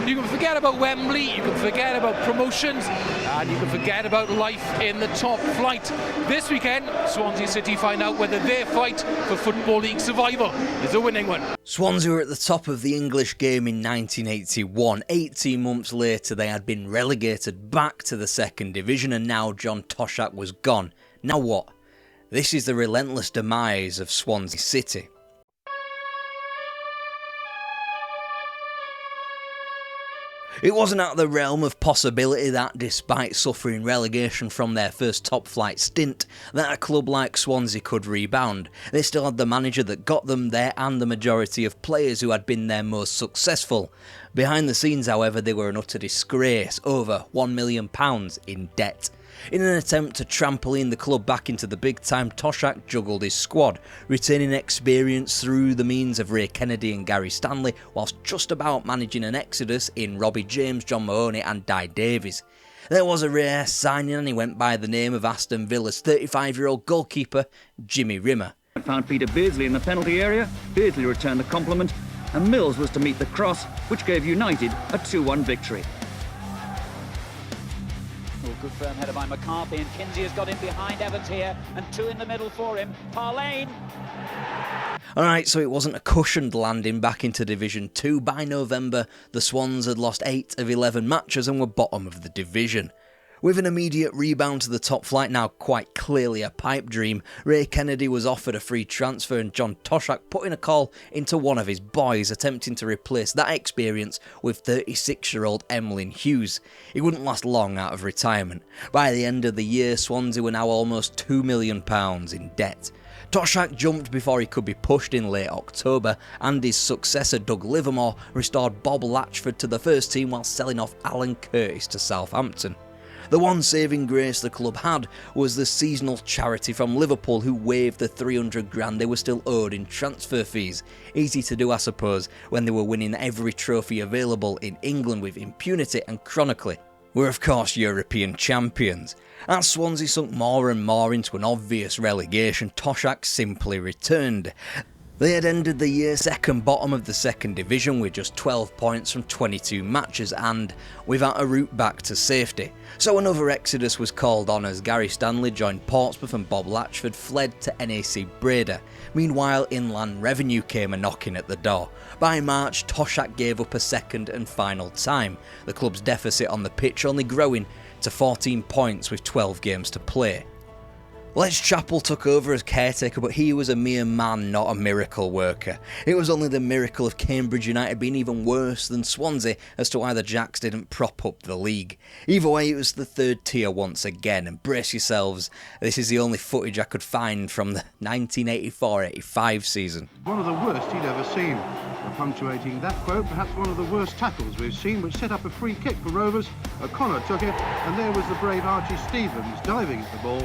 You can forget about Wembley, you can forget about promotions, and you can forget about life in the top flight. This weekend, Swansea City find out whether their fight for Football League survival is a winning one. Swansea were at the top of the English game in 1981. 18 months later, they had been relegated back to the second division, and now John Toshack was gone. Now what? This is the relentless demise of Swansea City. It wasn't out of the realm of possibility that, despite suffering relegation from their first top-flight stint, that a club like Swansea could rebound. They still had the manager that got them there and the majority of players who had been their most successful. Behind the scenes, however, they were an utter disgrace, over £1 million in debt. In an attempt to trampoline the club back into the big time, Toshack juggled his squad, retaining experience through the means of Ray Kennedy and Gary Stanley, whilst just about managing an exodus in Robbie James, John Mahoney and Di Davies. There was a rare signing and he went by the name of Aston Villa's 35-year-old goalkeeper, Jimmy Rimmer. Found Peter Beardsley in the penalty area, Beardsley returned the compliment, and Mills was to meet the cross, which gave United a 2-1 victory. Good firm header by McCarthy, and Kinsey has got in behind Evans here, and two in the middle for him. Parlane. Alright, so it wasn't a cushioned landing back into Division 2. By November, the Swans had lost 8 of 11 matches and were bottom of the division. With an immediate rebound to the top flight now quite clearly a pipe dream, Ray Kennedy was offered a free transfer and John Toshack put in a call into one of his boys, attempting to replace that experience with 36-year-old Emlyn Hughes. He wouldn't last long out of retirement. By the end of the year, Swansea were now almost £2 million in debt. Toshack jumped before he could be pushed in late October, and his successor Doug Livermore restored Bob Latchford to the first team while selling off Alan Curtis to Southampton. The one saving grace the club had was the seasonal charity from Liverpool, who waived the $300,000 they were still owed in transfer fees. Easy to do, I suppose, when they were winning every trophy available in England with impunity and chronically were of course European champions. As Swansea sunk more and more into an obvious relegation, Toshack simply returned. They had ended the year second bottom of the second division with just 12 points from 22 matches and without a route back to safety. So another exodus was called on as Gary Stanley joined Portsmouth and Bob Latchford fled to NAC Breda. Meanwhile, Inland Revenue came a-knocking at the door. By March, Toshack gave up a second and final time, the club's deficit on the pitch only growing to 14 points with 12 games to play. Les Chappell took over as caretaker, but he was a mere man, not a miracle worker. It was only the miracle of Cambridge United being even worse than Swansea as to why the Jacks didn't prop up the league. Either way, it was the third tier once again, and brace yourselves, this is the only footage I could find from the 1984-85 season. One of the worst he'd ever seen. Punctuating that quote, perhaps one of the worst tackles we've seen, which set up a free kick for Rovers. O'Connor took it, and there was the brave Archie Stevens diving at the ball.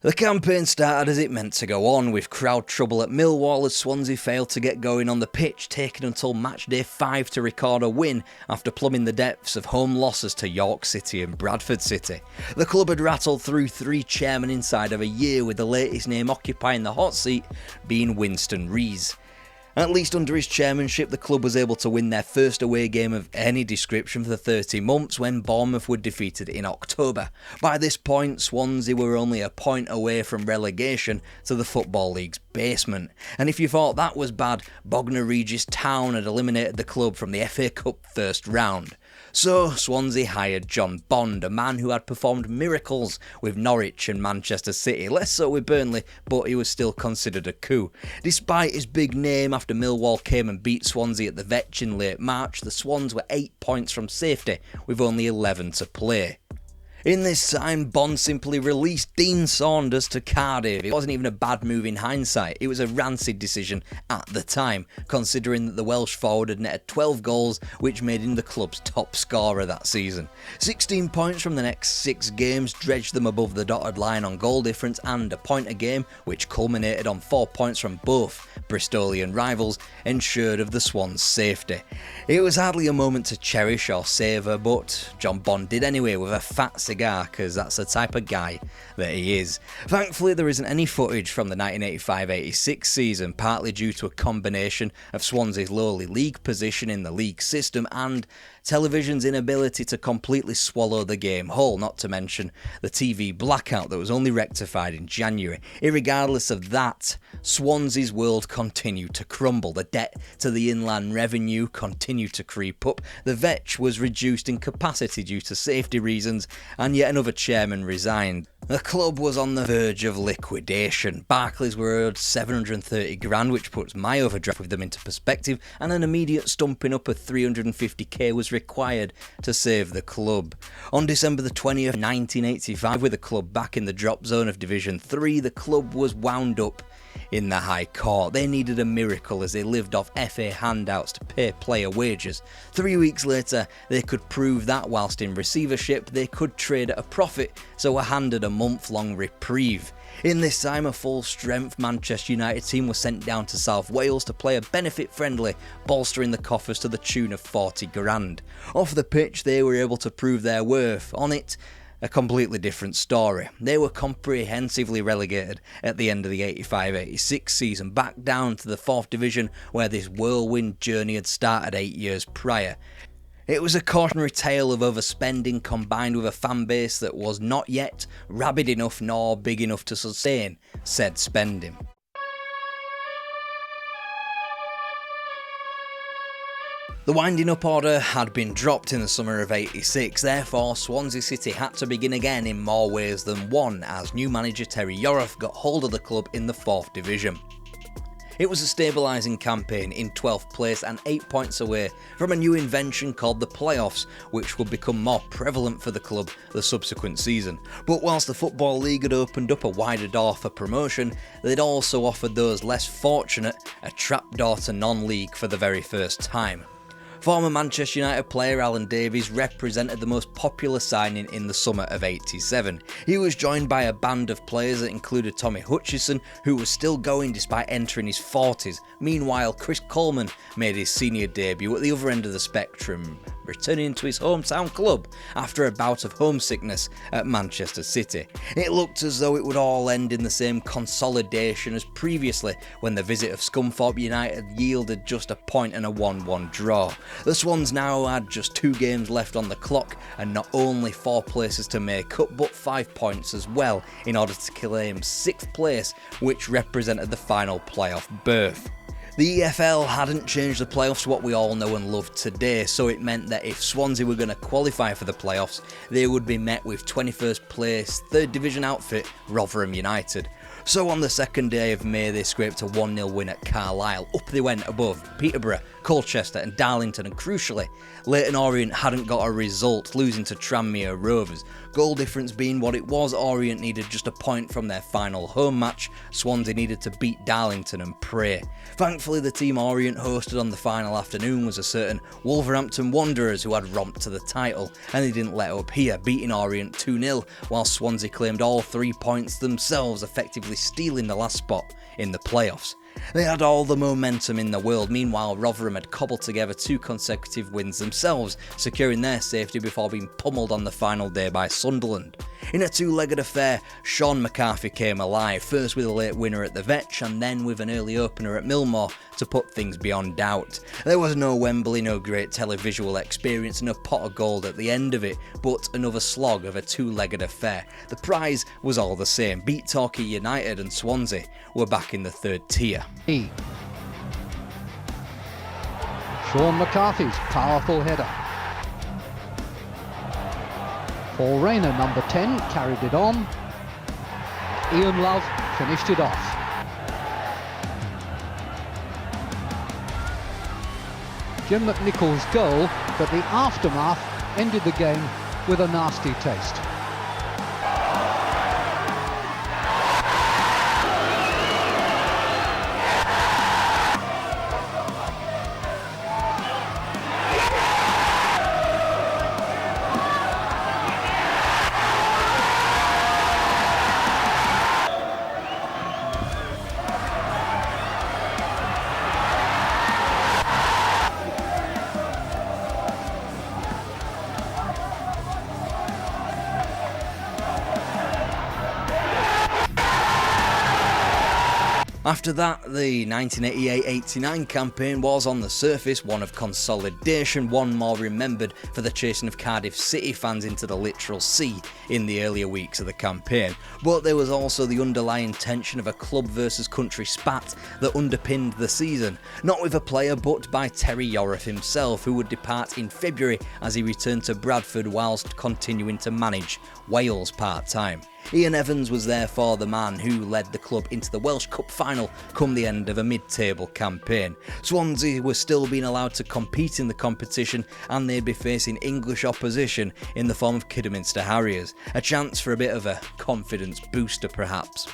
The campaign started as it meant to go on, with crowd trouble at Millwall as Swansea failed to get going on the pitch, taking until match day 5 to record a win after plumbing the depths of home losses to York City and Bradford City. The club had rattled through 3 chairmen inside of a year, with the latest name occupying the hot seat being Winston Rees. At least under his chairmanship, the club was able to win their first away game of any description for 30 months when Bournemouth were defeated in October. By this point, Swansea were only a point away from relegation to the Football League's basement. And if you thought that was bad, Bognor Regis Town had eliminated the club from the FA Cup first round. So Swansea hired John Bond, a man who had performed miracles with Norwich and Manchester City, less so with Burnley, but he was still considered a coup. Despite his big name, after Millwall came and beat Swansea at the Vetch in late March, the Swans were 8 points from safety, with only 11 to play. In this time, Bond simply released Dean Saunders to Cardiff. It wasn't even a bad move in hindsight, it was a rancid decision at the time, considering that the Welsh forward had netted 12 goals, which made him the club's top scorer that season. 16 points from the next 6 games dredged them above the dotted line on goal difference, and a point a game, which culminated on 4 points from both Bristolian rivals, ensured of the Swans' safety. It was hardly a moment to cherish or savour, but John Bond did anyway, with a fat cigar, because that's the type of guy that he is. Thankfully, there isn't any footage from the 1985-86 season, partly due to a combination of Swansea's lowly league position in the league system and television's inability to completely swallow the game whole, not to mention the TV blackout that was only rectified in January. Irregardless of that, Swansea's world continued to crumble. The debt to the inland revenue continued to creep up. The Vetch was reduced in capacity due to safety reasons, and yet another chairman resigned. The club was on the verge of liquidation. Barclays were owed 730 grand, which puts my overdraft with them into perspective, and an immediate stumping up of 350k was required to save the club. On December the 20th, 1985, with the club back in the drop zone of Division 3, the club was wound up in the High Court. They needed a miracle as they lived off FA handouts to pay player wages. 3 weeks later, they could prove that whilst in receivership, they could trade at a profit, so were handed a month-long reprieve. In this time, a full-strength Manchester United team was sent down to South Wales to play a benefit-friendly, bolstering the coffers to the tune of 40 grand. Off the pitch, they were able to prove their worth. On it, a completely different story. They were comprehensively relegated at the end of the 85-86 season, back down to the 4th Division where this whirlwind journey had started 8 years prior. It was a cautionary tale of overspending combined with a fan base that was not yet rabid enough nor big enough to sustain said spending. The winding up order had been dropped in the summer of 86, therefore Swansea City had to begin again in more ways than one as new manager Terry Yorath got hold of the club in the 4th Division. It was a stabilising campaign in 12th place and 8 points away from a new invention called the playoffs, which would become more prevalent for the club the subsequent season. But whilst the Football League had opened up a wider door for promotion, they'd also offered those less fortunate a trapdoor to non-league for the very first time. Former Manchester United player Alan Davies represented the most popular signing in the summer of 87. He was joined by a band of players that included Tommy Hutchison, who was still going despite entering his 40s. Meanwhile, Chris Coleman made his senior debut at the other end of the spectrum, returning to his hometown club after a bout of homesickness at Manchester City. It looked as though it would all end in the same consolidation as previously, when the visit of Scunthorpe United yielded just a point and a 1-1 draw. The Swans now had just 2 games left on the clock and not only 4 places to make up but 5 points as well in order to claim 6th place, which represented the final playoff berth. The EFL hadn't changed the playoffs to what we all know and love today, so it meant that if Swansea were going to qualify for the playoffs, they would be met with 21st place 3rd Division outfit Rotherham United. So on the second day of May, they scraped a 1-0 win at Carlisle. Up they went above Peterborough, Colchester and Darlington, and crucially, Leyton Orient hadn't got a result, losing to Tranmere Rovers. Goal difference being what it was, Orient needed just a point from their final home match. Swansea needed to beat Darlington and pray. Thankfully, the team Orient hosted on the final afternoon was a certain Wolverhampton Wanderers, who had romped to the title, and they didn't let up here, beating Orient 2-0, while Swansea claimed all 3 points themselves, effectively stealing the last spot in the playoffs. They had all the momentum in the world. Meanwhile, Rotherham had cobbled together 2 consecutive wins themselves, securing their safety before being pummeled on the final day by Sunderland. In a 2-legged affair, Sean McCarthy came alive, first with a late winner at the Vetch and then with an early opener at Millmore to put things beyond doubt. There was no Wembley, no great televisual experience, no pot of gold at the end of it, but another slog of a 2-legged affair. The prize was all the same. Beat Torquay United and Swansea were back in the 3rd tier. Sean McCarthy's powerful header. Paul Rayner, number 10, carried it on. Ian Love finished it off. Jim McNichol's goal, but the aftermath ended the game with a nasty taste. After that, the 1988-89 campaign was on the surface one of consolidation, one more remembered for the chasing of Cardiff City fans into the literal sea in the earlier weeks of the campaign. But there was also the underlying tension of a club versus country spat that underpinned the season, not with a player but by Terry Yorath himself, who would depart in February as he returned to Bradford whilst continuing to manage Wales part-time. Ian Evans was therefore the man who led the club into the Welsh Cup final come the end of a mid-table campaign. Swansea were still being allowed to compete in the competition, and they'd be facing English opposition in the form of Kidderminster Harriers, a chance for a bit of a confidence booster perhaps.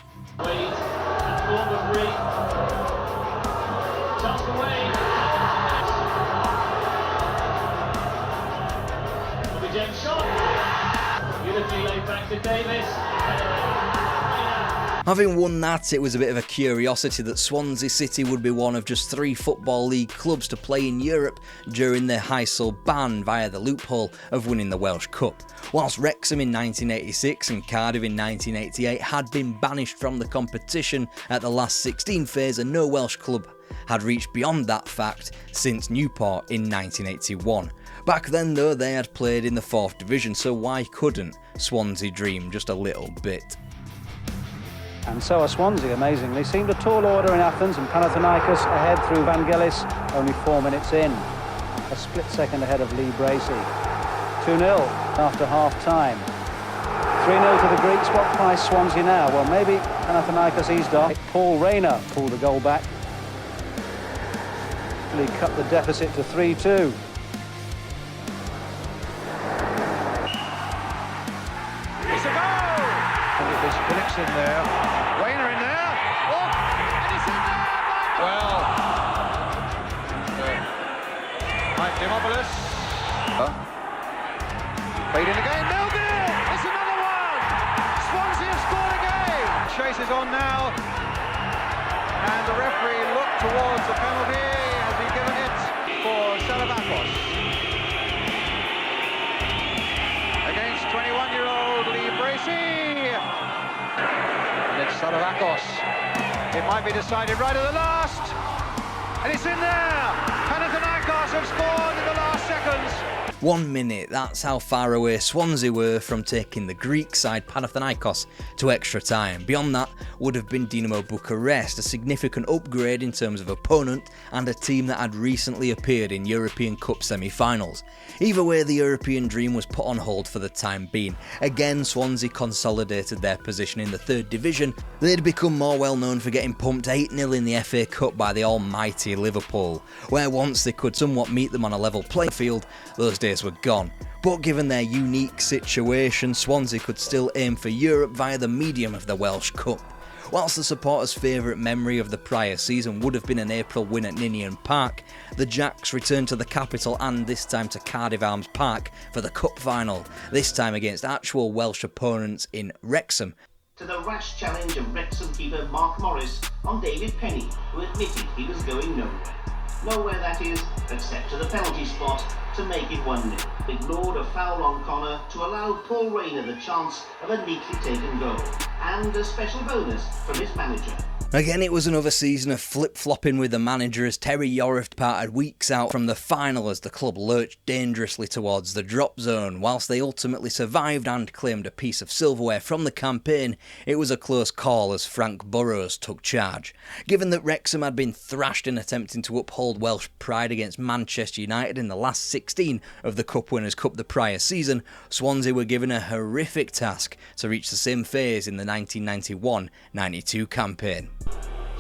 Beautifully laid back to Davis. Having won that, it was a bit of a curiosity that Swansea City would be one of just 3 Football League clubs to play in Europe during their Heysel ban via the loophole of winning the Welsh Cup. Whilst Wrexham in 1986 and Cardiff in 1988 had been banished from the competition at the last 16 phase, and no Welsh club had reached beyond that fact since Newport in 1981. Back then though, they had played in the 4th division, so why couldn't Swansea dream just a little bit? And so are Swansea, amazingly. Seemed a tall order in Athens, and Panathinaikos ahead through Vangelis, only 4 minutes in. A split second ahead of Lee Bracey. 2-0 after half-time. 3-0 to the Greeks. What price Swansea now? Well, maybe Panathinaikos eased off. Paul Rayner pulled the goal back. He cut the deficit to 3-2. It's a goal! There's Phillips in there. Rayner in there. Oh, and it's in there! Well, Mike Dimopoulos. Played in again. Nailed it! It's another one! Swansea have scored again! Chase is on now. And the referee looked towards the penalty. Has he given it for Salavakos? Against 21-year-old Lee Bracey. And it's Salavakos. It might be decided right at the last. And it's in there. Panathinaikos have scored in the last seconds. 1 minute, that's how far away Swansea were from taking the Greek side Panathinaikos to extra time. Beyond that would have been Dynamo Bucharest, a significant upgrade in terms of opponent and a team that had recently appeared in European Cup semi-finals. Either way, the European dream was put on hold for the time being. Again, Swansea consolidated their position in the 3rd division. They'd become more well known for getting pumped 8-0 in the FA Cup by the almighty Liverpool, where once they could somewhat meet them on a level playing field, those days were gone. But given their unique situation, Swansea could still aim for Europe via the medium of the Welsh Cup. Whilst the supporters' favourite memory of the prior season would have been an April win at Ninian Park, the Jacks returned to the capital, and this time to Cardiff Arms Park for the Cup final, this time against actual Welsh opponents in Wrexham. To the rash challenge of Wrexham keeper Mark Morris on David Penny, who admitted he was going nowhere. Nowhere, that is, except to the penalty spot to make it 1-0. Ignored a foul on Connor to allow Paul Rayner the chance of a neatly taken goal, and a special bonus from his manager. Again, it was another season of flip-flopping with the manager as Terry Yorath parted weeks out from the final as the club lurched dangerously towards the drop zone. Whilst they ultimately survived and claimed a piece of silverware from the campaign, it was a close call as Frank Burrows took charge. Given that Wrexham had been thrashed in attempting to uphold Welsh pride against Manchester United in the last 16 of the Cup Winners' Cup the prior season, Swansea were given a horrific task to reach the same phase in the 1991-92 campaign.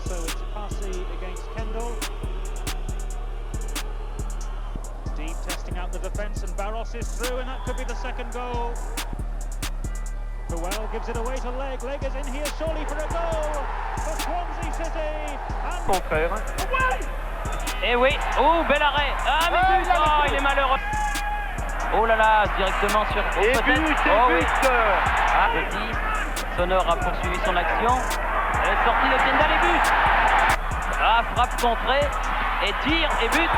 So it's Passy against Kendall. Deep testing out the defence, and Barros is through, and that could be the second goal. Puel gives it away to Leg. Leg is in here surely for a goal for Swansea City. And Eh oui, oh bel arrêt. Ah mais but, oh, il est malheureux. Oh là là, directement sur. Oh, peut-être. Oh oui. Ah, petit. Sonneur a poursuivi son action. Elle est sortie de Kendall et but. Ah, frappe contrée, et tir, et but.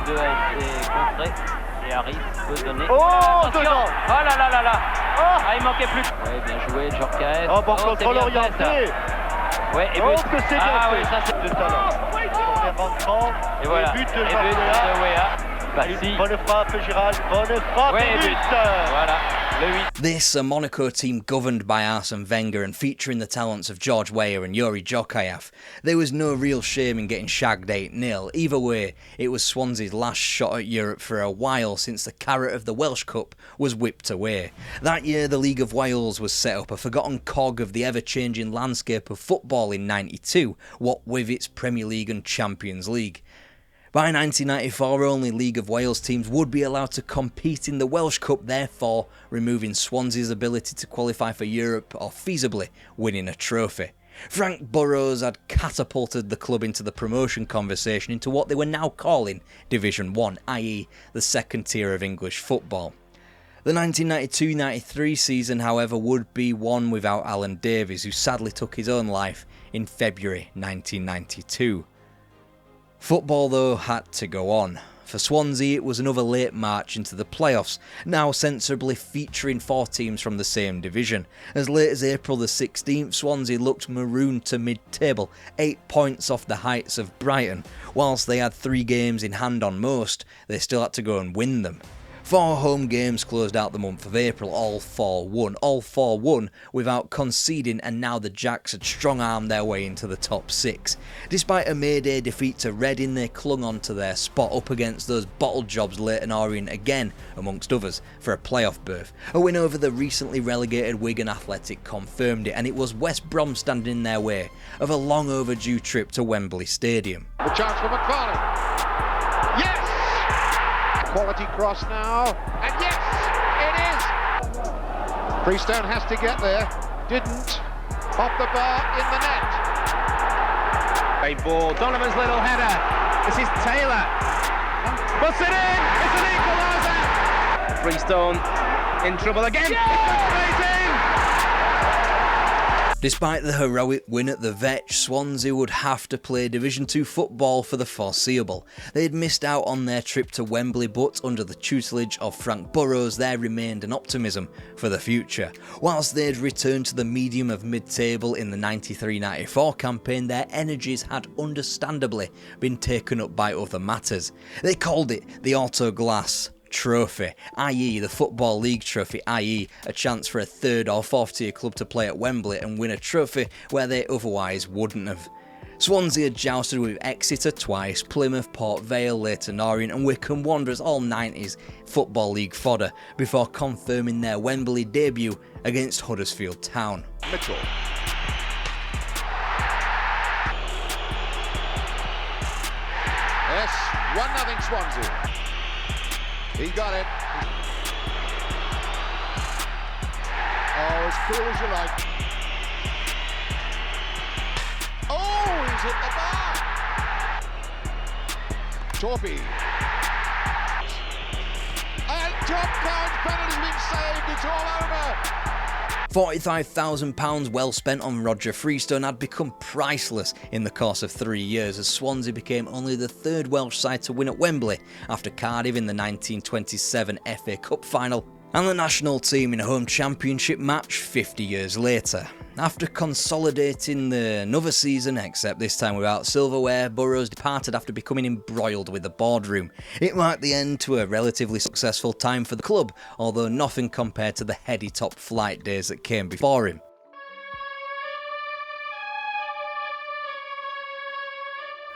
2 a été contré, et Harris peut donner. Oh, attention. Oh là là là là. Ah, il manquait plus. Ouais, bien joué, Djorkaeff. Oh, bon contrôle orienté. Ouais, et but. Ah ouais, ça c'est de talent. Et voilà. Et but de Wea. Bonne frappe, Gérald. Bonne frappe. Ouais, but. Voilà. This, a Monaco team governed by Arsene Wenger and featuring the talents of George Weah and Yuri Djokayev. There was no real shame in getting shagged 8-0. Either way, it was Swansea's last shot at Europe for a while since the carrot of the Welsh Cup was whipped away. That year, the League of Wales was set up, a forgotten cog of the ever-changing landscape of football in '92, what with its Premier League and Champions League. By 1994, only League of Wales teams would be allowed to compete in the Welsh Cup, therefore removing Swansea's ability to qualify for Europe or feasibly winning a trophy. Frank Burrows had catapulted the club into the promotion conversation into what they were now calling Division 1, i.e. the second tier of English football. The 1992-93 season, however, would be one without Alan Davies, who sadly took his own life in February 1992. Football, though, had to go on. For Swansea, it was another late march into the playoffs, now sensibly featuring 4 teams from the same division. As late as April the 16th, Swansea looked marooned to mid-table, 8 points off the heights of Brighton. Whilst they had 3 games in hand on most, they still had to go and win them. 4 home games closed out the month of April, all 4-1 without conceding, and now the Jacks had strong-armed their way into the top 6. Despite a Mayday defeat to Reading, they clung on to their spot up against those bottle jobs Leyton Orient again, amongst others, for a playoff berth. A win over the recently relegated Wigan Athletic confirmed it, and it was West Brom standing in their way of a long overdue trip to Wembley Stadium. The chance for McFarlane. Yes! Quality cross now, and yes, it is! Freestone has to get there, didn't. Off the bar, in the net. Great ball, Donovan's little header. This is Taylor. Puts it in, it's an equaliser! Freestone in trouble again. Yeah! Despite the heroic win at the Vetch, Swansea would have to play Division 2 football for the foreseeable. They had missed out on their trip to Wembley, but under the tutelage of Frank Burrows there remained an optimism for the future. Whilst they had returned to the medium of mid-table in the 93-94 campaign, their energies had understandably been taken up by other matters. They called it the Autoglass Trophy, i.e. the Football League Trophy, i.e. a chance for a 3rd or 4th tier club to play at Wembley and win a trophy where they otherwise wouldn't have. Swansea had jousted with Exeter twice, Plymouth, Port Vale, Leyton Orient and Wycombe Wanderers, all 90s Football League fodder, before confirming their Wembley debut against Huddersfield Town. Mitchell. Yes, 1-0 Swansea. He got it. Oh, as cool as you like. Oh, he's hit the bar. Torpy. And John Pound's penalty's been saved. It's all over. £45,000 well spent on Roger Freestone had become priceless in the course of 3 years, as Swansea became only the 3rd Welsh side to win at Wembley after Cardiff in the 1927 FA Cup final and the national team in a home championship match 50 years later. After consolidating another season, except this time without silverware, Burrows departed after becoming embroiled with the boardroom. It marked the end to a relatively successful time for the club, although nothing compared to the heady top flight days that came before him.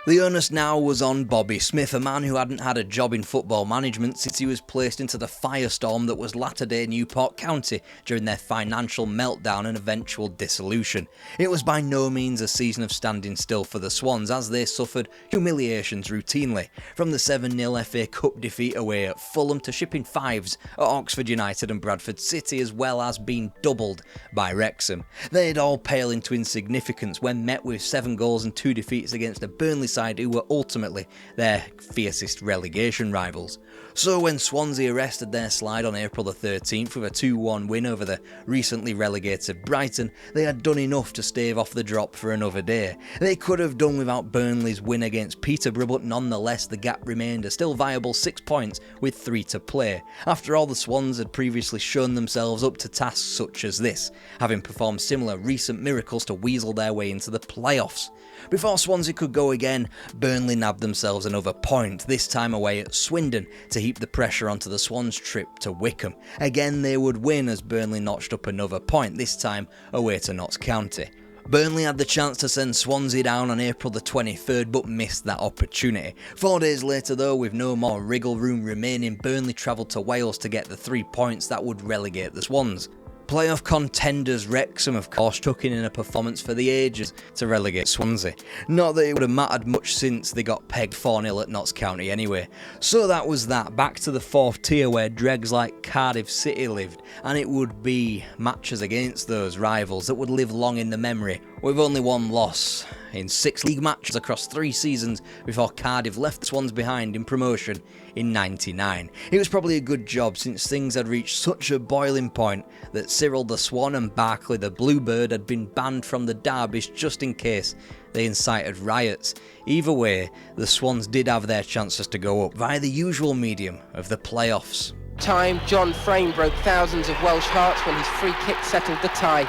The onus now was on Bobby Smith, a man who hadn't had a job in football management since he was placed into the firestorm that was latter-day Newport County during their financial meltdown and eventual dissolution. It was by no means a season of standing still for the Swans, as they suffered humiliations routinely, from the 7-0 FA Cup defeat away at Fulham to shipping 5s at Oxford United and Bradford City, as well as being doubled by Wrexham. They'd all pale into insignificance when met with 7 goals and 2 defeats against a Burnley side who were ultimately their fiercest relegation rivals. So when Swansea arrested their slide on April the 13th with a 2-1 win over the recently relegated Brighton, they had done enough to stave off the drop for another day. They could have done without Burnley's win against Peterborough, but nonetheless the gap remained a still viable 6 points with 3 to play. After all, the Swans had previously shown themselves up to tasks such as this, having performed similar recent miracles to weasel their way into the playoffs. Before Swansea could go again, Burnley nabbed themselves another point, this time away at Swindon, to heap the pressure onto the Swans' trip to Wickham. Again they would win as Burnley notched up another point, this time away to Notts County. Burnley had the chance to send Swansea down on April the 23rd but missed that opportunity. 4 days later though, with no more wriggle room remaining, Burnley travelled to Wales to get the 3 points that would relegate the Swans. Playoff contenders Wrexham, of course, took in a performance for the ages to relegate Swansea. Not that it would have mattered much since they got pegged 4-0 at Notts County anyway. So that was that, back to the 4th tier where dregs like Cardiff City lived, and it would be matches against those rivals that would live long in the memory, with only one loss in 6 league matches across 3 seasons before Cardiff left the Swans behind in promotion in '99. It was probably a good job since things had reached such a boiling point that Cyril the Swan and Barkley the Bluebird had been banned from the derbies just in case they incited riots. Either way, the Swans did have their chances to go up via the usual medium of the playoffs. Time, John Frame broke thousands of Welsh hearts when his free kick settled the tie.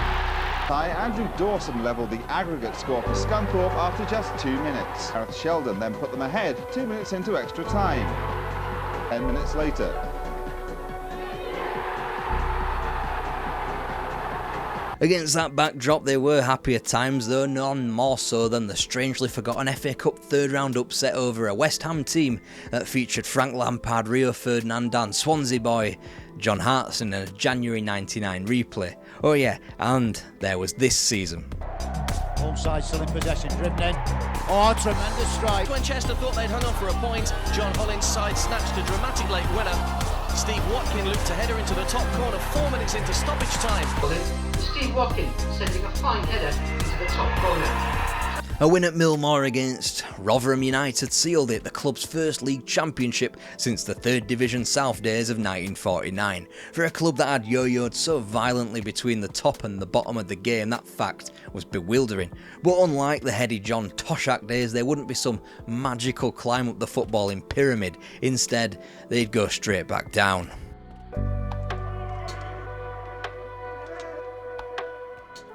Andrew Dawson levelled the aggregate score for Scunthorpe after just 2 minutes. Gareth Sheldon then put them ahead 2 minutes into extra time. 10 minutes later. Against that backdrop, there were happier times though, none more so than the strangely forgotten FA Cup third round upset over a West Ham team that featured Frank Lampard, Rio Ferdinand and Swansea boy John Hartson in a January '99 replay. Oh yeah, and there was this season. Home side still in possession, driven in. Oh, tremendous strike. When Chester thought they'd hung on for a point, John Hollins' side snatched a dramatic late winner. Steve Watkin looped a header into the top corner 4 minutes into stoppage time. Steve Watkin sending a fine header into the top corner. A win at Millmoor against Rotherham United sealed it, the club's first league championship since the 3rd Division South days of 1949. For a club that had yo-yoed so violently between the top and the bottom of the game, that fact was bewildering. But unlike the heady John Toshack days, there wouldn't be some magical climb up the footballing pyramid. Instead, they'd go straight back down.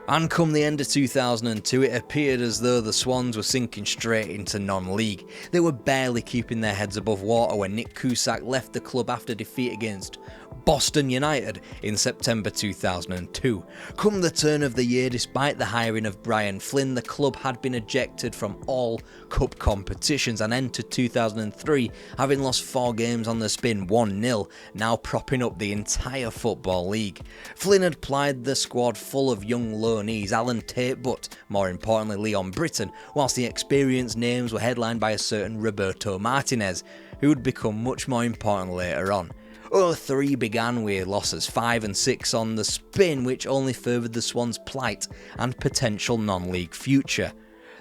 And come the end of 2002, it appeared as though the Swans were sinking straight into non-league. They were barely keeping their heads above water when Nick Cusack left the club after defeat against Boston United in September 2002. Come the turn of the year, despite the hiring of Brian Flynn, the club had been ejected from all cup competitions and entered 2003 having lost 4 games on the spin 1-0, now propping up the entire Football League. Flynn had plied the squad full of young loanees, Alan Tate but, more importantly, Leon Britton, whilst the experienced names were headlined by a certain Roberto Martinez, who would become much more important later on. 03 began with losses 5 and 6 on the spin, which only furthered the Swans' plight and potential non-league future.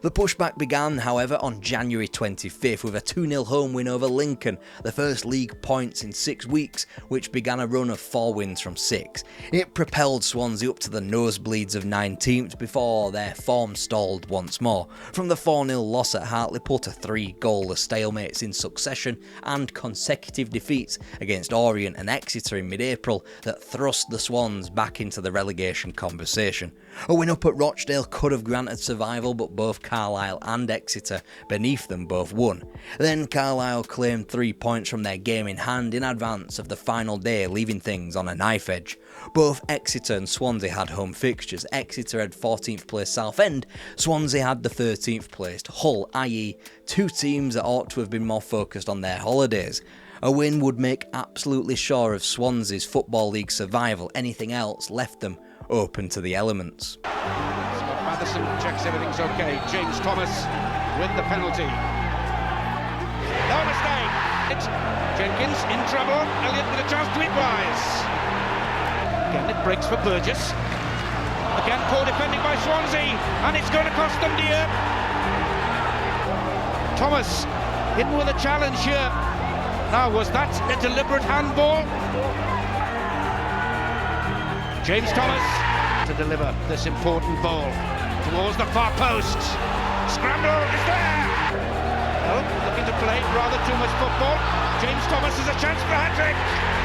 The pushback began, however, on January 25th with a 2-0 home win over Lincoln, the first league points in 6 weeks, which began a run of 4 wins from 6. It propelled Swansea up to the nosebleeds of 19th before their form stalled once more. From the 4-0 loss at Hartlepool to 3 goalless stalemates in succession and consecutive defeats against Orient and Exeter in mid-April that thrust the Swans back into the relegation conversation. A win up at Rochdale could have granted survival, but both Carlisle and Exeter beneath them both won. Then Carlisle claimed 3 points from their game in hand in advance of the final day, leaving things on a knife edge. Both Exeter and Swansea had home fixtures. Exeter had 14th place Southend, Swansea had the 13th placed Hull, i.e. 2 teams that ought to have been more focused on their holidays. A win would make absolutely sure of Swansea's Football League survival. Anything else left them open to the elements. Scott Matheson checks everything's okay. James Thomas with the penalty. No mistake. Jenkins in trouble. Elliott with a chance to equalise. Again it breaks for Burgess. Again poor defending by Swansea, and it's going to cost them dear. Thomas in with a challenge here. Now, was that a deliberate handball? James Thomas to deliver this important ball towards the far post. Scramble is there. Oh, looking to play rather too much football. James Thomas has a chance for a hat-trick.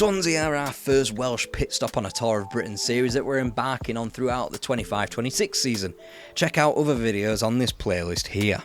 Swansea are our first Welsh pit stop on a Tour of Britain series that we're embarking on throughout the 25-26 season. Check out other videos on this playlist here.